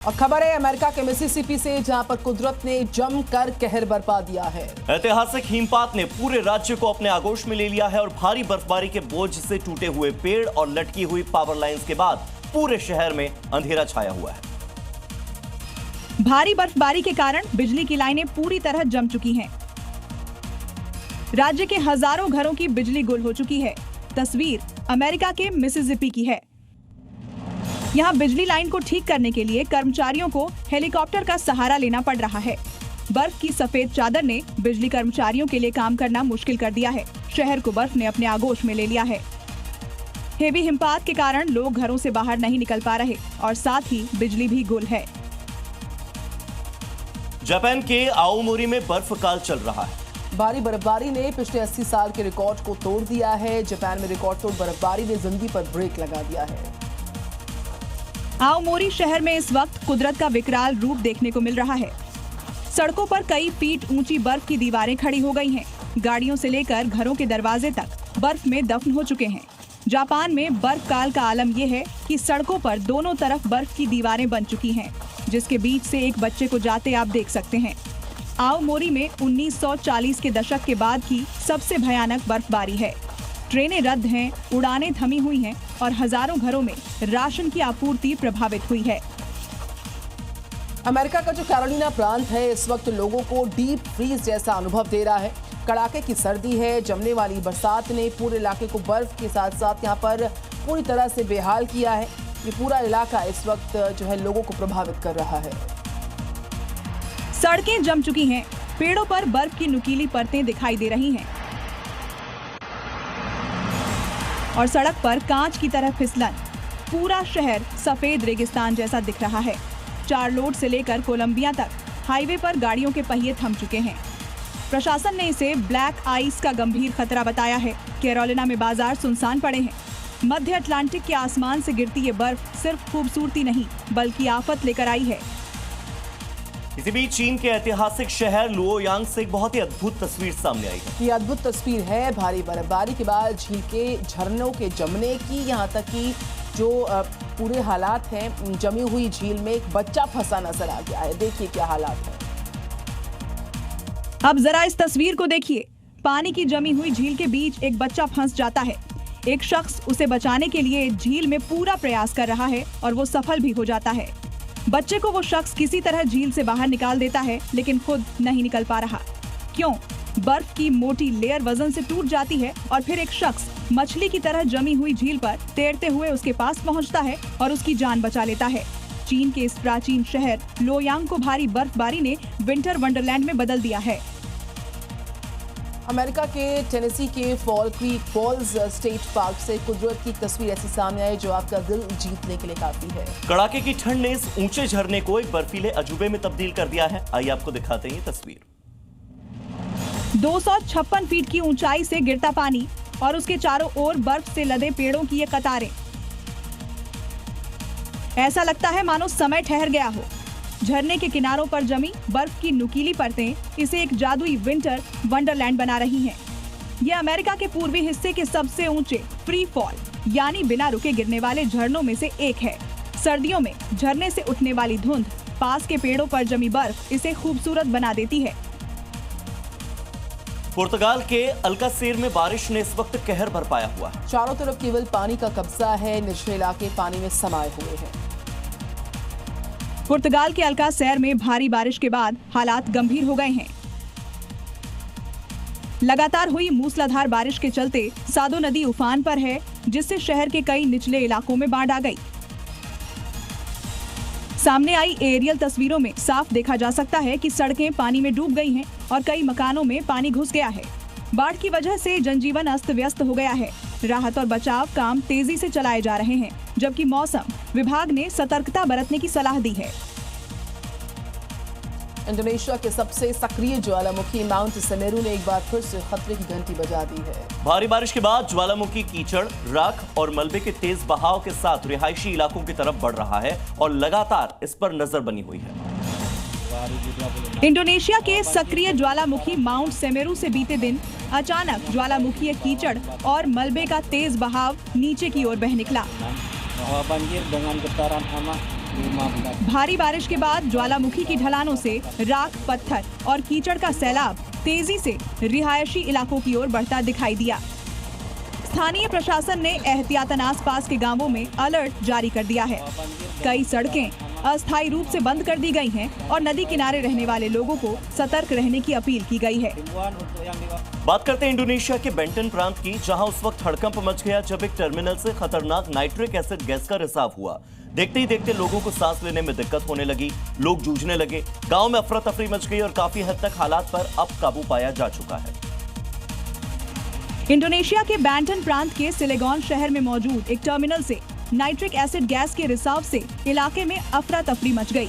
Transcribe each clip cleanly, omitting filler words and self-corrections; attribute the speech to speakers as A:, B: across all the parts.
A: और खबर है अमेरिका के मिसिसिपी से, जहां पर कुदरत ने जमकर कहर बरपा दिया है।
B: ऐतिहासिक हिमपात ने पूरे राज्य को अपने आगोश में ले लिया है और भारी बर्फबारी के बोझ से टूटे हुए पेड़ और लटकी हुई पावर लाइंस के बाद पूरे शहर में अंधेरा छाया हुआ है।
C: भारी बर्फबारी के कारण बिजली की लाइनें पूरी तरह जम चुकी हैं। राज्य के हजारों घरों की बिजली गुल हो चुकी है। तस्वीर अमेरिका के मिसिसिपी की है। यहाँ बिजली लाइन को ठीक करने के लिए कर्मचारियों को हेलीकॉप्टर का सहारा लेना पड़ रहा है। बर्फ की सफेद चादर ने बिजली कर्मचारियों के लिए काम करना मुश्किल कर दिया है। शहर को बर्फ ने अपने आगोश में ले लिया है। हेवी हिमपात के कारण लोग घरों से बाहर नहीं निकल पा रहे और साथ ही बिजली भी गुल है।
B: जापान के आओमोरी में बर्फ काल चल रहा है।
A: भारी बर्फबारी ने पिछले 80 साल के रिकॉर्ड को तोड़ दिया है। जापान में रिकॉर्ड तोड़ बर्फबारी ने जिंदगी पर ब्रेक लगा दिया है।
C: आओमोरी शहर में इस वक्त कुदरत का विकराल रूप देखने को मिल रहा है। सड़कों पर कई फीट ऊंची बर्फ की दीवारें खड़ी हो गई हैं। गाड़ियों से लेकर घरों के दरवाजे तक बर्फ में दफन हो चुके हैं। जापान में बर्फ काल का आलम यह है कि सड़कों पर दोनों तरफ बर्फ की दीवारें बन चुकी हैं, जिसके बीच से एक बच्चे को जाते आप देख सकते हैं। आओमोरी में 1940 के दशक के बाद की सबसे भयानक बर्फबारी है। ट्रेनें रद्द हैं, उड़ानें थमी हुई हैं और हजारों घरों में राशन की आपूर्ति प्रभावित हुई है।
A: अमेरिका का जो कैरोलिना प्रांत है इस वक्त लोगों को डीप फ्रीज जैसा अनुभव दे रहा है। कड़ाके की सर्दी है। जमने वाली बरसात ने पूरे इलाके को बर्फ के साथ साथ यहाँ पर पूरी तरह से बेहाल किया है। ये पूरा इलाका इस वक्त जो है लोगों को प्रभावित कर रहा है।
C: सड़कें जम चुकी हैं। पेड़ों पर बर्फ की नुकीली परतें दिखाई दे रही हैं और सड़क पर कांच की तरह फिसलन। पूरा शहर सफेद रेगिस्तान जैसा दिख रहा है। चार्लोट से लेकर कोलंबिया तक हाईवे पर गाड़ियों के पहिए थम चुके हैं। प्रशासन ने इसे ब्लैक आइस का गंभीर खतरा बताया है। कैरोलिना में बाजार सुनसान पड़े हैं। मध्य अटलांटिक के आसमान से गिरती ये बर्फ सिर्फ खूबसूरती नहीं बल्कि आफत लेकर आई है।
B: इसी बीच चीन के ऐतिहासिक शहर लुओयांग से एक बहुत ही अद्भुत तस्वीर सामने आई है।
A: ये अद्भुत तस्वीर है भारी बर्फबारी के बाद झील के झरनों के जमने की। यहाँ तक कि जो पूरे हालात हैं, जमी हुई झील में एक बच्चा फंसा नजर आ गया है। देखिए क्या हालात है।
C: अब जरा इस तस्वीर को देखिए। पानी की जमी हुई झील के बीच एक बच्चा फंस जाता है। एक शख्स उसे बचाने के लिए झील में पूरा प्रयास कर रहा है और वो सफल भी हो जाता है। बच्चे को वो शख्स किसी तरह झील से बाहर निकाल देता है, लेकिन खुद नहीं निकल पा रहा। क्यों? बर्फ की मोटी लेयर वजन से टूट जाती है और फिर एक शख्स मछली की तरह जमी हुई झील पर तैरते हुए उसके पास पहुंचता है और उसकी जान बचा लेता है। चीन के इस प्राचीन शहर लोयांग को भारी बर्फबारी ने विंटर वंडरलैंड में बदल दिया है।
A: अमेरिका के टेनेसी के Fall Creek Falls State Park से कुदरत की तस्वीर ऐसी सामने आई जो आपका दिल जीतने के लिए काफी है।
B: कड़ाके की ठंड ने इस ऊंचे झरने को एक बर्फीले अजूबे में तब्दील कर दिया है। आइए आपको दिखाते हैं ये तस्वीर।
C: 256 फीट की ऊंचाई से गिरता पानी और उसके चारों ओर बर्फ से लदे पेड़ों की ये कतारें। ऐसा लगता है मानो समय ठहर गया हो। झरने के किनारों पर जमी बर्फ की नुकीली परतें इसे एक जादुई विंटर वंडरलैंड बना रही हैं। यह अमेरिका के पूर्वी हिस्से के सबसे ऊंचे फ्री फॉल यानी बिना रुके गिरने वाले झरनों में से एक है। सर्दियों में झरने से उठने वाली धुंध, पास के पेड़ों पर जमी बर्फ इसे खूबसूरत बना देती है।
B: पुर्तगाल के अल्कासेर में बारिश ने इस वक्त कहर बरपाया हुआ है।
A: चारों तरफ केवल पानी का कब्जा है। निचले इलाके पानी में समाये हुए हैं।
C: पुर्तगाल के अल्कासेर में भारी बारिश के बाद हालात गंभीर हो गए हैं। लगातार हुई मूसलाधार बारिश के चलते सादो नदी उफान पर है, जिससे शहर के कई निचले इलाकों में बाढ़ आ गई। सामने आई एरियल तस्वीरों में साफ देखा जा सकता है कि सड़कें पानी में डूब गई हैं और कई मकानों में पानी घुस गया है। बाढ़ की वजह से जनजीवन अस्त व्यस्त हो गया है। राहत और बचाव काम तेजी से चलाए जा रहे हैं, जबकि मौसम विभाग ने सतर्कता बरतने की सलाह दी है।
A: इंडोनेशिया के सबसे सक्रिय ज्वालामुखी माउंट सेमेरू ने एक बार फिर से खतरे की घंटी बजा दी है।
B: भारी बारिश के बाद ज्वालामुखी कीचड़, राख और मलबे के तेज बहाव के साथ रिहायशी इलाकों की तरफ बढ़ रहा है और लगातार इस पर नजर बनी हुई है।
C: इंडोनेशिया के सक्रिय ज्वालामुखी माउंट सेमेरू से बीते दिन अचानक ज्वालामुखी कीचड़ और मलबे का तेज बहाव नीचे की ओर बह निकला। भारी बारिश के बाद ज्वालामुखी की ढलानों से राख, पत्थर और कीचड़ का सैलाब तेजी से रिहायशी इलाकों की ओर बढ़ता दिखाई दिया। स्थानीय प्रशासन ने एहतियातन आसपास के गांवों में अलर्ट जारी कर दिया है। कई सड़कें अस्थायी रूप से बंद कर दी गई हैं और नदी किनारे रहने वाले लोगों को सतर्क रहने की अपील की गई है।
B: बात करते हैं इंडोनेशिया के बेंटन प्रांत की, जहां उस वक्त हड़कंप मच गया जब एक टर्मिनल से खतरनाक नाइट्रिक एसिड गैस का रिसाव हुआ। देखते ही देखते लोगों को सांस लेने में दिक्कत होने लगी, लोग जूझने लगे, गांव में अफरा तफरी मच गई और काफी हद तक हालात पर अब काबू पाया जा चुका है।
C: इंडोनेशिया के बैंटन प्रांत के सिलेगॉन शहर में मौजूद एक टर्मिनल से नाइट्रिक एसिड गैस के रिसाव से इलाके में अफरा तफरी मच गई।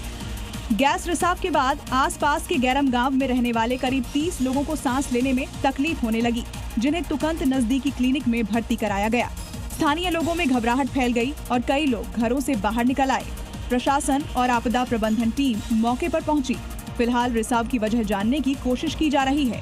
C: गैस रिसाव के बाद आसपास के गैरम गांव में रहने वाले करीब 30 लोगों को सांस लेने में तकलीफ होने लगी, जिन्हें तुरंत नजदीकी क्लिनिक में भर्ती कराया गया। स्थानीय लोगों में घबराहट फैल गई और कई लोग घरों से बाहर निकल आए। प्रशासन और आपदा प्रबंधन टीम मौके पर पहुंची। फिलहाल रिसाव की वजह जानने की कोशिश की जा रही है।